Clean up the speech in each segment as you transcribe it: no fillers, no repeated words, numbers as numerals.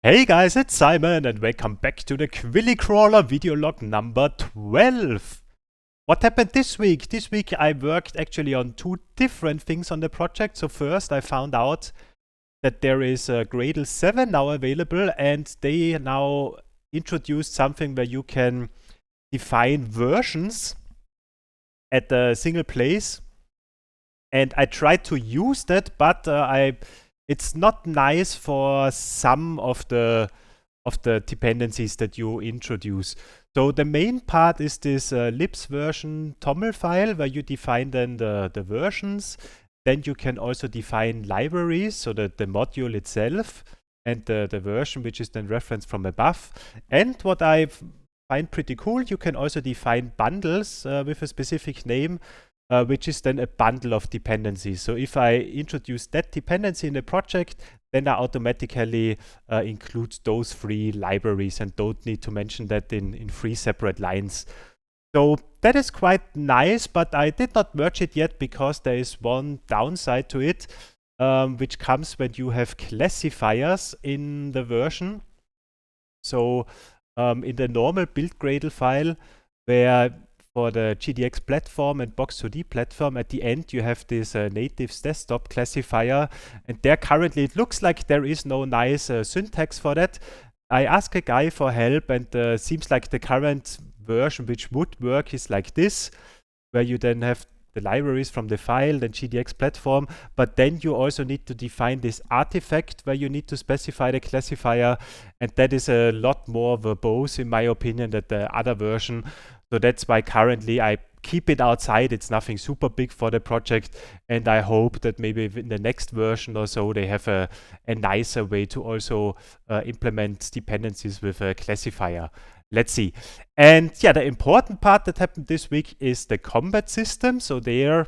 Hey guys, it's Simon and welcome back to the Quilly crawler video log number 12. What happened this week? This week I worked actually on two different things on the project. So first I found out that there is a Gradle 7 now available, and they now introduced something where you can define versions at a single place. And I tried to use that, but it's not nice for some of the dependencies that you introduce. So the main part is this libs version toml file where you define then the versions. Then you can also define libraries, so the module itself and the version which is then referenced from above. And what I find pretty cool, you can also define bundles with a specific name, which is then a bundle of dependencies. So if I introduce that dependency in the project, then I automatically include those three libraries and don't need to mention that in three separate lines. So that is quite nice, but I did not merge it yet because there is one downside to it, which comes when you have classifiers in the version. So in the normal build Gradle file, where for the GDX platform and Box2D platform, at the end you have this natives desktop classifier, and there currently it looks like there is no nice syntax for that. I asked a guy for help, and seems like the current version which would work is like this, where you then have the libraries from the file, then GDX platform, but then you also need to define this artifact where you need to specify the classifier, and that is a lot more verbose in my opinion than the other version. So that's why currently I keep it outside. It's nothing super big for the project, and I hope that maybe in the next version or so they have a nicer way to also implement dependencies with a classifier. Let's see. And yeah, the important part that happened this week is the combat system. So there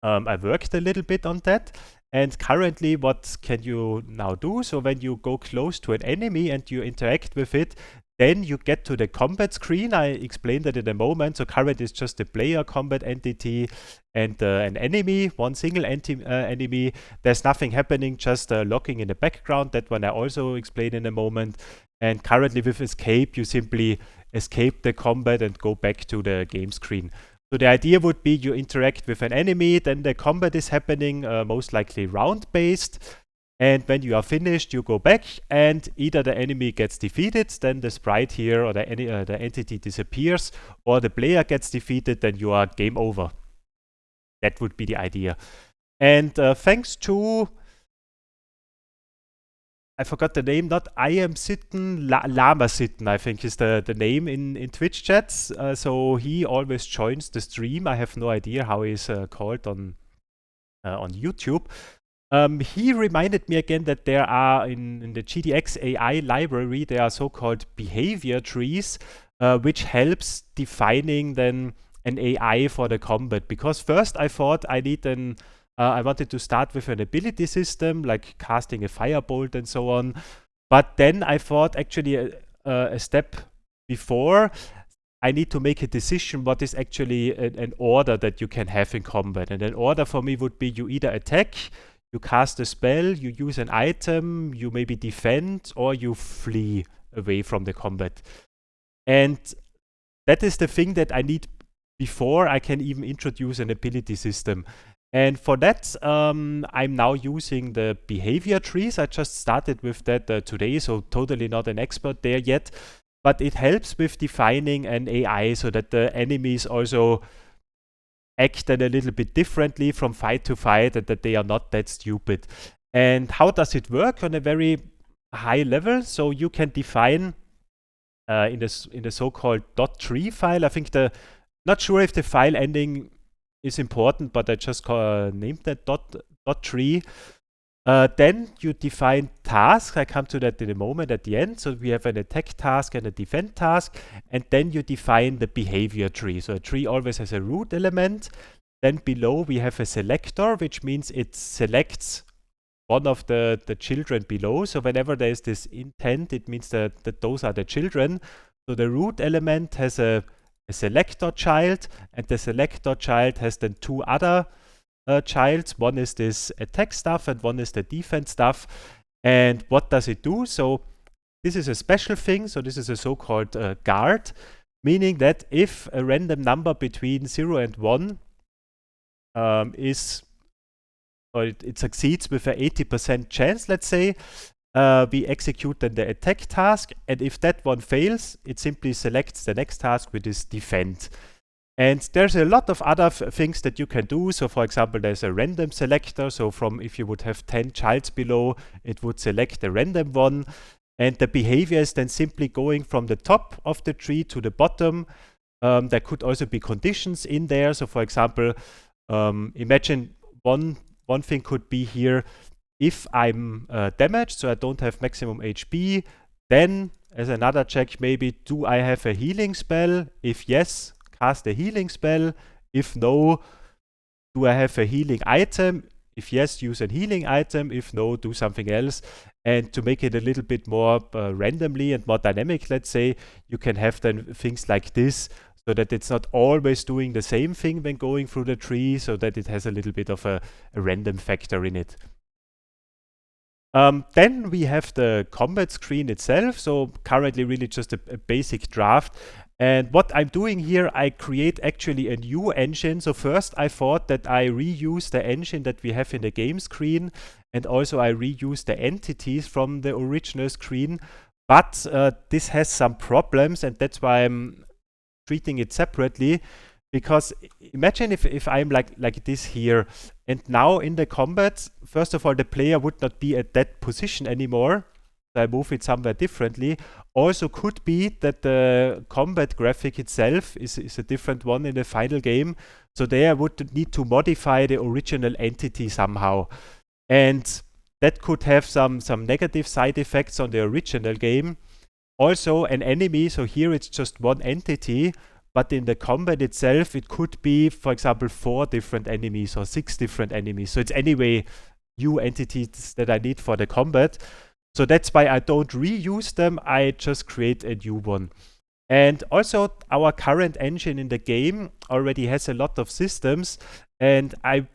I worked a little bit on that. And currently, what can you now do? So when you go close to an enemy and you interact with it, then you get to the combat screen. I explained that in a moment. So current is just a player combat entity and an enemy, one single enemy. There's nothing happening, just locking in the background. That one I also explain in a moment. And currently with escape, you simply escape the combat and go back to the game screen. So the idea would be you interact with an enemy, then the combat is happening, most likely round-based. And when you are finished, you go back, and either the enemy gets defeated, then the sprite here or the entity disappears, or the player gets defeated, then you are game over. That would be the idea. And thanks to, I forgot the name, not I am Sitten, Lama Sitten, I think is the name in Twitch chats. So he always joins the stream. I have no idea how he's called on YouTube. He reminded me again that there are in the GDX AI library, there are so-called behavior trees, which helps defining then an AI for the combat. Because first I thought I need I wanted to start with an ability system, like casting a firebolt and so on. But then I thought actually a step before, I need to make a decision what is actually an order that you can have in combat. And an order for me would be you either attack, you cast a spell, you use an item, you maybe defend, or you flee away from the combat. And that is the thing that I need before I can even introduce an ability system. And for that, I'm now using the behavior trees. I just started with that today, so totally not an expert there yet. But it helps with defining an AI so that the enemies also act a little bit differently from fight to fight, and that they are not that stupid. And how does it work on a very high level? So you can define in the so-called .tree file. I think not sure if the file ending is important, but I just named that .tree. Then you define tasks. I come to that in a moment at the end. So we have an attack task and a defend task, and then you define the behavior tree. So a tree always has a root element. Then below we have a selector, which means it selects one of the children below. So whenever there is this intent, it means that those are the children. So the root element has a selector child, and the selector child has then two other childs. One is this attack stuff and one is the defense stuff. And what does it do? So this is a special thing. So this is a so-called guard, meaning that if a random number between 0 and 1 it succeeds with an 80% chance, let's say, we execute then the attack task, and if that one fails, it simply selects the next task, which is defend. And there's a lot of other things that you can do. So for example, there's a random selector. So from if you would have 10 childs below, it would select a random one. And the behavior is then simply going from the top of the tree to the bottom. There could also be conditions in there. So for example, imagine one thing could be here, if I'm damaged, so I don't have maximum HP, then as another check, maybe, do I have a healing spell? If yes, cast a healing spell. If no, do I have a healing item? If yes, use a healing item. If no, do something else. And to make it a little bit more randomly and more dynamic, let's say, you can have then things like this, so that it's not always doing the same thing when going through the tree, so that it has a little bit of a random factor in it. Then we have the combat screen itself. So currently really just a basic draft. And what I'm doing here, I create actually a new engine. So first I thought that I reuse the engine that we have in the game screen, and also I reuse the entities from the original screen. But this has some problems, and that's why I'm treating it separately. Because imagine if I'm like this here, and now in the combat, first of all, the player would not be at that position anymore. So I move it somewhere differently. Also could be that the combat graphic itself is a different one in the final game. So there I would need to modify the original entity somehow. And that could have some negative side effects on the original game. Also an enemy, so here it's just one entity, but in the combat itself, it could be, for example, 4 different enemies or 6 different enemies. So it's anyway new entities that I need for the combat. So that's why I don't reuse them, I just create a new one. And also our current engine in the game already has a lot of systems, and I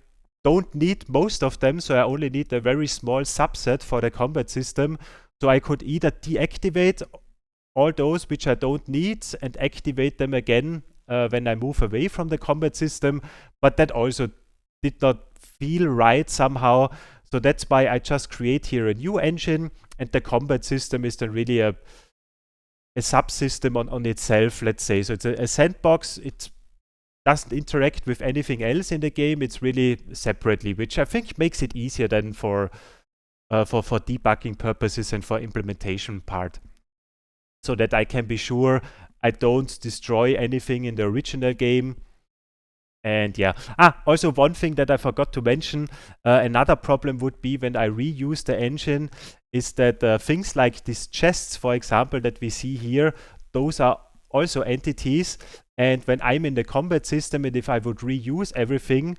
don't need most of them, so I only need a very small subset for the combat system. So I could either deactivate all those which I don't need and activate them again when I move away from the combat system, but that also did not feel right somehow. So that's why I just create here a new engine, and the combat system is then really a subsystem on itself, let's say. So it's a sandbox. It doesn't interact with anything else in the game. It's really separately, which I think makes it easier than for debugging purposes and for implementation part, so that I can be sure I don't destroy anything in the original game. And yeah, also one thing that I forgot to mention, another problem would be when I reuse the engine, is that things like these chests, for example, that we see here, those are also entities. And when I'm in the combat system, and if I would reuse everything,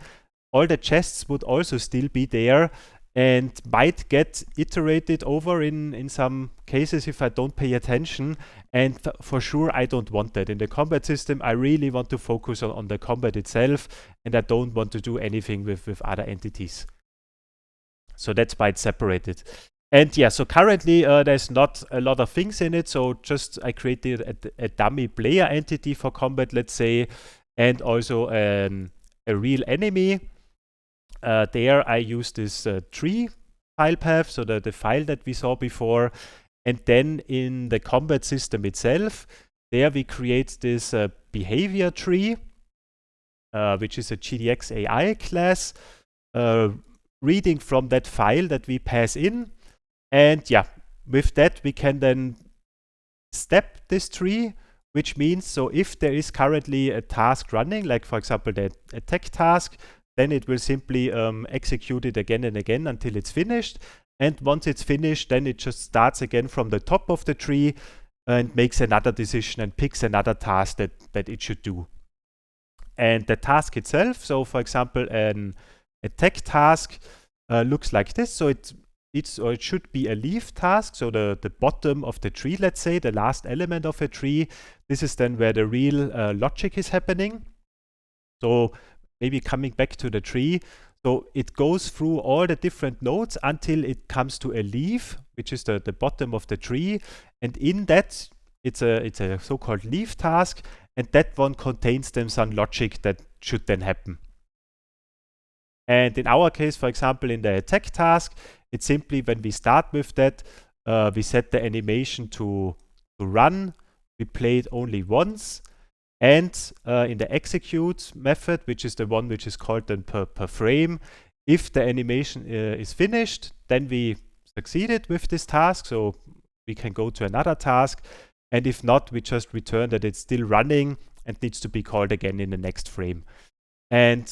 all the chests would also still be there and might get iterated over in some cases if I don't pay attention. And for sure, I don't want that. In the combat system, I really want to focus on the combat itself, and I don't want to do anything with other entities. So that's why it's separated. And yeah, so currently there's not a lot of things in it. So just I created a dummy player entity for combat, let's say, and also a real enemy. There I use this tree file path, so the file that we saw before. And then in the combat system itself, there we create this behavior tree, which is a GDX AI class, reading from that file that we pass in. And yeah, with that we can then step this tree, which means, so if there is currently a task running, like for example the attack task, then it will simply execute it again and again until it's finished. And once it's finished, then it just starts again from the top of the tree and makes another decision and picks another task that it should do. And the task itself, so for example, an attack task looks like this. So it should be a leaf task, so the bottom of the tree, let's say, the last element of a tree. This is then where the real logic is happening. So maybe coming back to the tree. So it goes through all the different nodes until it comes to a leaf, which is the bottom of the tree. And in that, it's a so-called leaf task. And that one contains then some logic that should then happen. And in our case, for example, in the attack task, it's simply when we start with that, we set the animation to run. We play it only once. And in the execute method, which is the one which is called then per frame, if the animation is finished, then we succeeded with this task. So we can go to another task. And if not, we just return that it's still running and needs to be called again in the next frame. And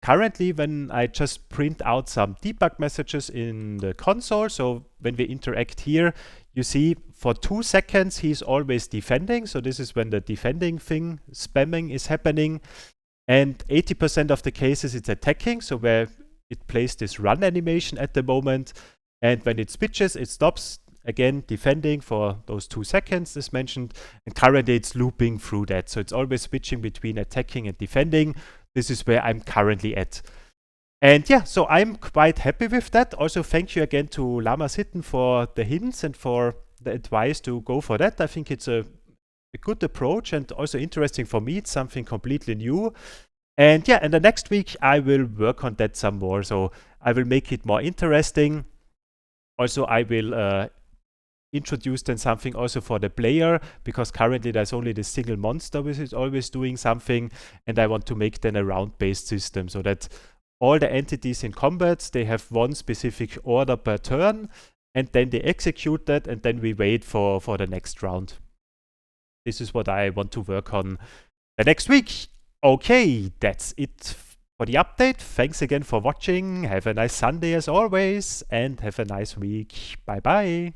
currently, when I just print out some debug messages in the console, so when we interact here, you see for 2 seconds he's always defending. So this is when the defending thing, spamming, is happening. And 80% of the cases it's attacking, so where it plays this run animation at the moment. And when it switches, it stops again defending for those 2 seconds as mentioned. And currently it's looping through that. So it's always switching between attacking and defending. This is where I'm currently at. And yeah, so I'm quite happy with that. Also, thank you again to Lamas Hidden for the hints and for the advice to go for that. I think it's a good approach and also interesting for me. It's something completely new. And yeah, and the next week I will work on that some more. So I will make it more interesting. Also, I will introduce then something also for the player, because currently there's only the single monster which is always doing something, and I want to make then a round-based system so that all the entities in combat, they have one specific order per turn, and then they execute that, and then we wait for the next round. This is what I want to work on the next week. Okay, that's it for the update. Thanks again for watching. Have a nice Sunday as always, and have a nice week. Bye bye.